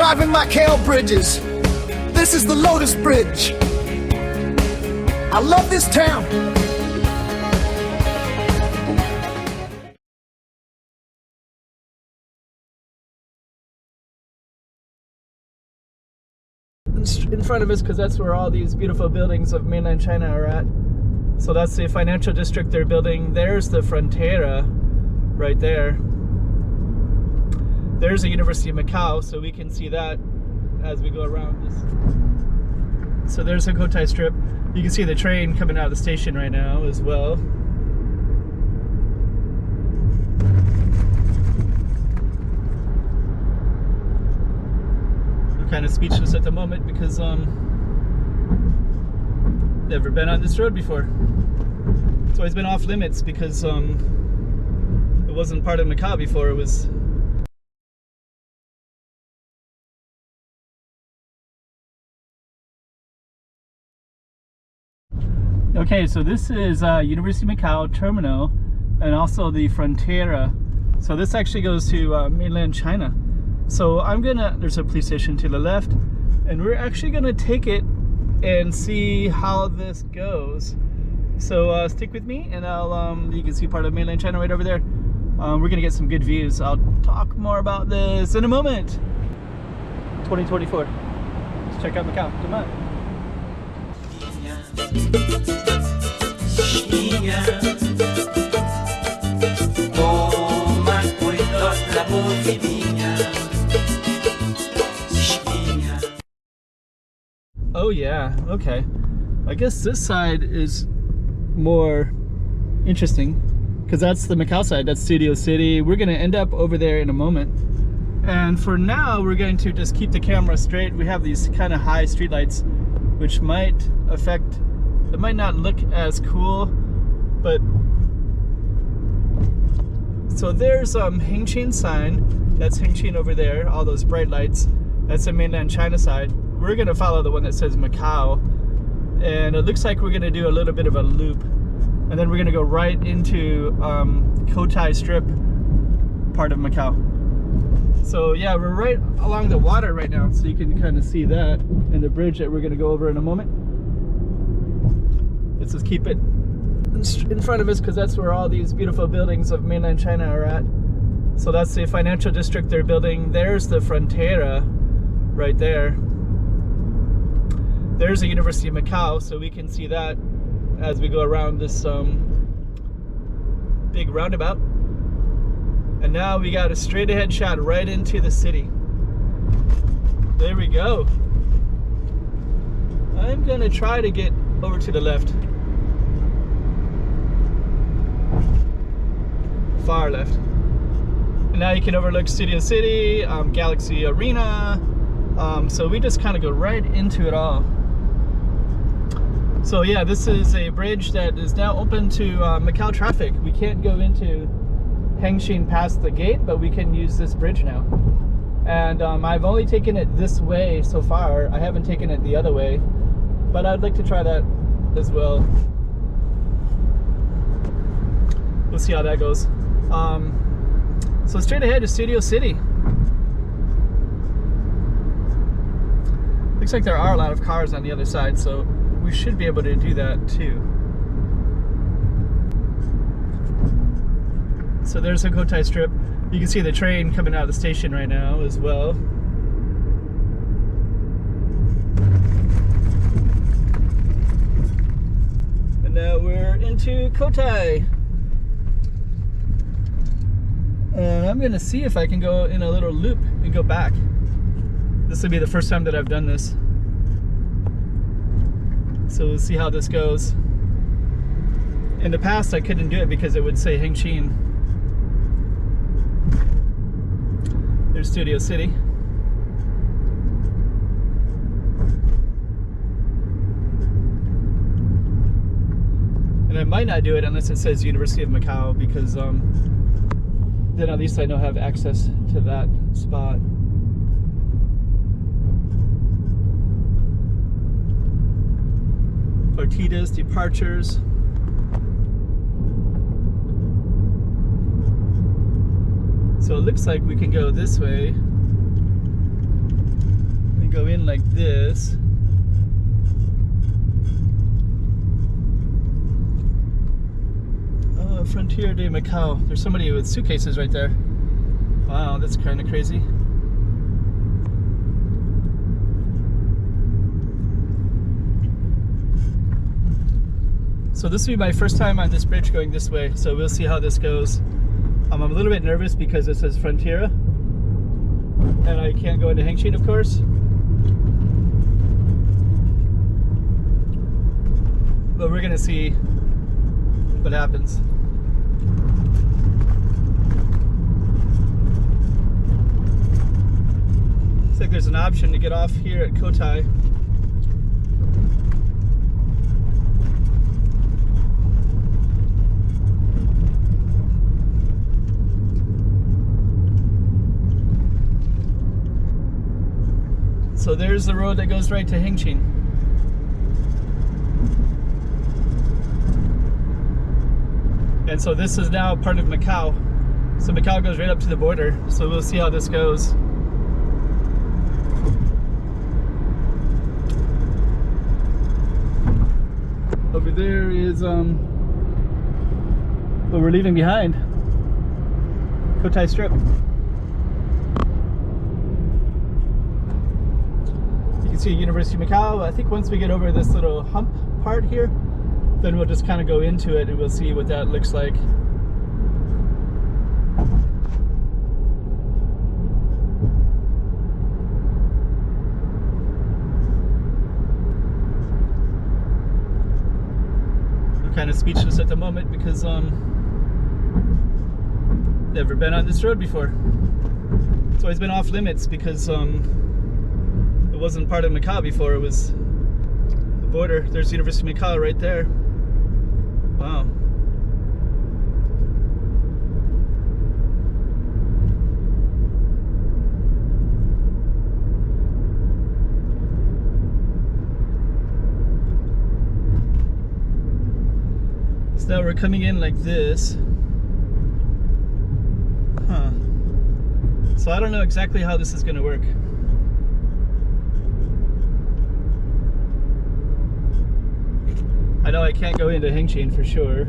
driving Macau bridges. This is the Lotus Bridge. I love this town. In front of us, because that's where all these beautiful buildings of mainland China are at. So that's the financial district they're building. There's the Frontera right there. There's the University of Macau, so we can see that as we go around this. So there's the Cotai strip. You can see the train coming out of the station right now as well. We're kind of speechless at the moment because never been on this road before. It's always been off limits because it wasn't part of Macau before. It was okay. So this is University of Macau terminal and also the Frontera. So this actually goes to mainland China. So there's a police station to the left, and we're actually gonna take it and see how this goes. So stick with me, and you can see part of mainland China right over there. We're gonna get some good views. I'll talk more about this in a moment. 2024. Let's check out Macau. Come on. Oh yeah, okay. I guess this side is more interesting because that's the Macau side, that's Studio City. We're gonna end up over there in a moment. And for now, we're going to just keep the camera straight. We have these kind of high streetlights, which might affect, it might not look as cool, but so there's Hengqin sign. That's Hengqin over there, all those bright lights. That's the mainland China side. We're gonna follow the one that says Macau, and it looks like we're gonna do a little bit of a loop, and then we're gonna go right into Cotai Strip part of Macau. So yeah, we're right along the water right now, so you can kind of see that, and the bridge that we're gonna go over in a moment. Let's just keep it in front of us because that's where all these beautiful buildings of mainland China are at. So that's the financial district they're building. There's the Frontera right there. There's the University of Macau, so we can see that as we go around this big roundabout. And now we got a straight ahead shot right into the city. There we go. I'm gonna try to get over to the left. Far left. And now you can overlook Studio City, Galaxy Arena. So we just kind of go right into it all. So yeah, this is a bridge that is now open to Macau traffic. We can't go into Hengqin past the gate, but we can use this bridge now. And I've only taken it this way so far. I haven't taken it the other way, but I'd like to try that as well. We'll see how that goes. So straight ahead to Studio City. Looks like there are a lot of cars on the other side, so we should be able to do that too. So there's the Cotai strip. You can see the train coming out of the station right now as well. And now we're into Cotai. And I'm gonna see if I can go in a little loop and go back. This will be the first time that I've done this. So we'll see how this goes. In the past, I couldn't do it because it would say Hengqin. There's Studio City. And I might not do it unless it says University of Macau, because then at least I know I have access to that spot. Partidas, departures. So it looks like we can go this way. go in like this. Frontier de Macau. There's somebody with suitcases right there. Wow, that's kind of crazy. So this will be my first time on this bridge going this way, so we'll see how this goes. I'm a little bit nervous because it says Frontiera, and I can't go into Hengqin, of course. But we're gonna see what happens. Looks like there's an option to get off here at Cotai. So there's the road that goes right to Hengqin. And so this is now part of Macau. So Macau goes right up to the border. So we'll see how this goes. Over there is what we're leaving behind. Cotai Strip. You can see University of Macau. I think once we get over this little hump part here, then we'll just kind of go into it and we'll see what that looks like. I'm kind of speechless at the moment because never been on this road before. It's always been off limits because it wasn't part of Macau before. It was the border. There's the University of Macau right there. Wow. So now we're coming in like this. Huh. So I don't know exactly how this is going to work. I know I can't go into Hengqin for sure.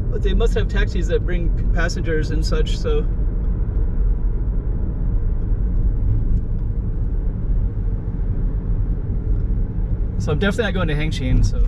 But they must have taxis that bring passengers and such, so. So I'm definitely not going to Hengqin, so.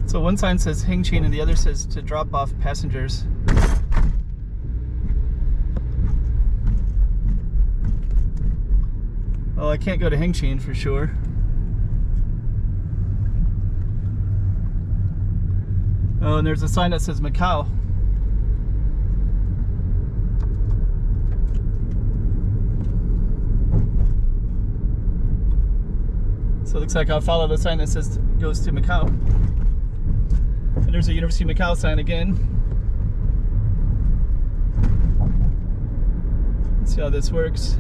So one sign says Hengqin and the other says to drop off passengers. Well, I can't go to Hengqin for sure. Oh, and there's a sign that says Macau. So it looks like I'll follow the sign that says goes to Macau. And there's a University of Macau sign again. Let's see how this works.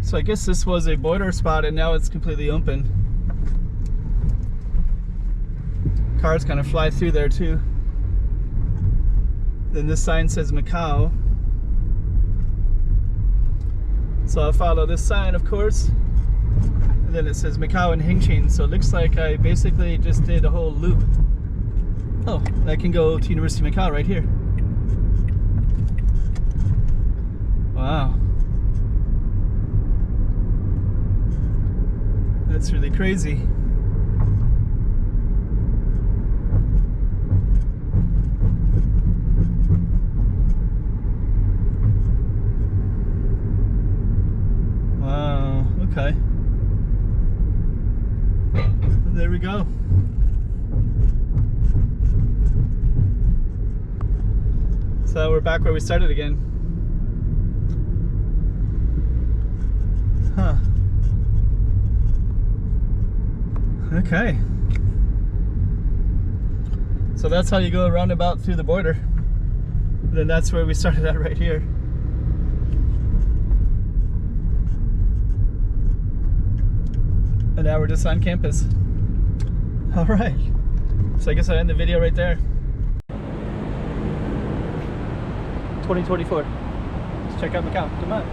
So I guess this was a border spot and now it's completely open. Cars kind of fly through there too. Then this sign says Macau. So I'll follow this sign, of course. And And then it says Macau and Hengqin, so it looks like I basically just did a whole loop. Oh, I can go to University of Macau right here. Wow. That's really crazy. Wow, okay. There we go. So we're back where we started again. Huh. Okay. So that's how you go roundabout through the border. And then that's where we started at right here. And now we're just on campus. All right. So I guess I end the video right there. 2024. Let's check out Macau. Come on.